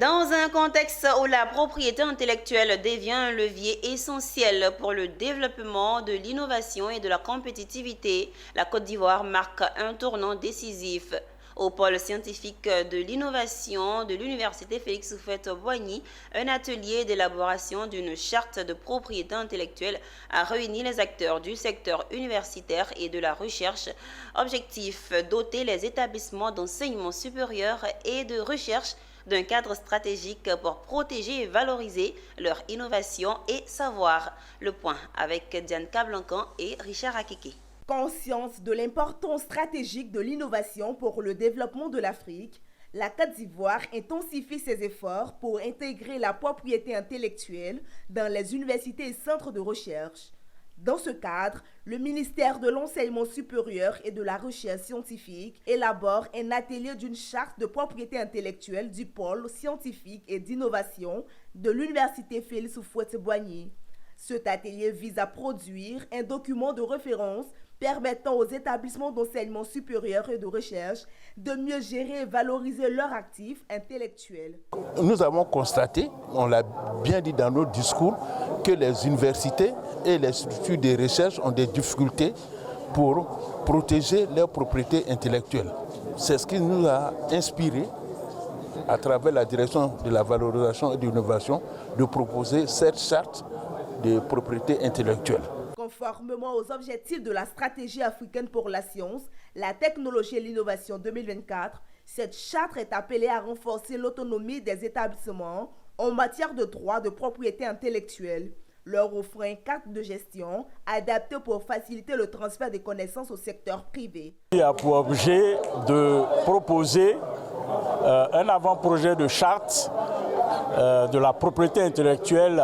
Dans un contexte où la propriété intellectuelle devient un levier essentiel pour le développement de l'innovation et de la compétitivité, la Côte d'Ivoire marque un tournant décisif. Au pôle scientifique de l'innovation de l'Université Félix Houphouët-Boigny, un atelier d'élaboration d'une charte de propriété intellectuelle a réuni les acteurs du secteur universitaire et de la recherche. Objectif, doter les établissements d'enseignement supérieur et de recherche d'un cadre stratégique pour protéger et valoriser leur innovation et savoir. Le point avec Diane Cablancan et Richard Akeke. Conscience de l'importance stratégique de l'innovation pour le développement de l'Afrique, la Côte d'Ivoire intensifie ses efforts pour intégrer la propriété intellectuelle dans les universités et centres de recherche. Dans ce cadre, le ministère de l'Enseignement supérieur et de la Recherche scientifique élabore un atelier d'une charte de propriété intellectuelle du pôle scientifique et d'innovation de l'Université Félix Houphouët-Boigny. Cet atelier vise à produire un document de référence permettant aux établissements d'enseignement supérieur et de recherche de mieux gérer et valoriser leurs actifs intellectuels. Nous avons constaté, on l'a bien dit dans nos discours, que les universités et les structures de recherche ont des difficultés pour protéger leurs propriétés intellectuelles. C'est ce qui nous a inspiré, à travers la direction de la valorisation et de l'innovation, de proposer cette charte de propriété intellectuelle. Conformément aux objectifs de la stratégie africaine pour la science, la technologie et l'innovation 2024, cette charte est appelée à renforcer l'autonomie des établissements en matière de droit de propriété intellectuelle, leur offrant un cadre de gestion adapté pour faciliter le transfert des connaissances au secteur privé. Il a pour objet de proposer un avant-projet de charte de la propriété intellectuelle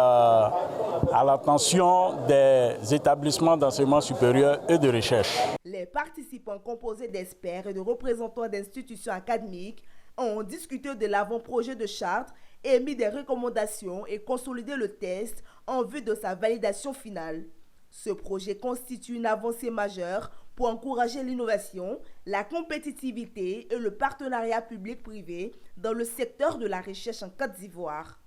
à l'attention des établissements d'enseignement supérieur et de recherche. Les participants composés d'experts et de représentants d'institutions académiques ont discuté de l'avant-projet de charte, émis des recommandations et consolidé le test en vue de sa validation finale. Ce projet constitue une avancée majeure pour encourager l'innovation, la compétitivité et le partenariat public-privé dans le secteur de la recherche en Côte d'Ivoire.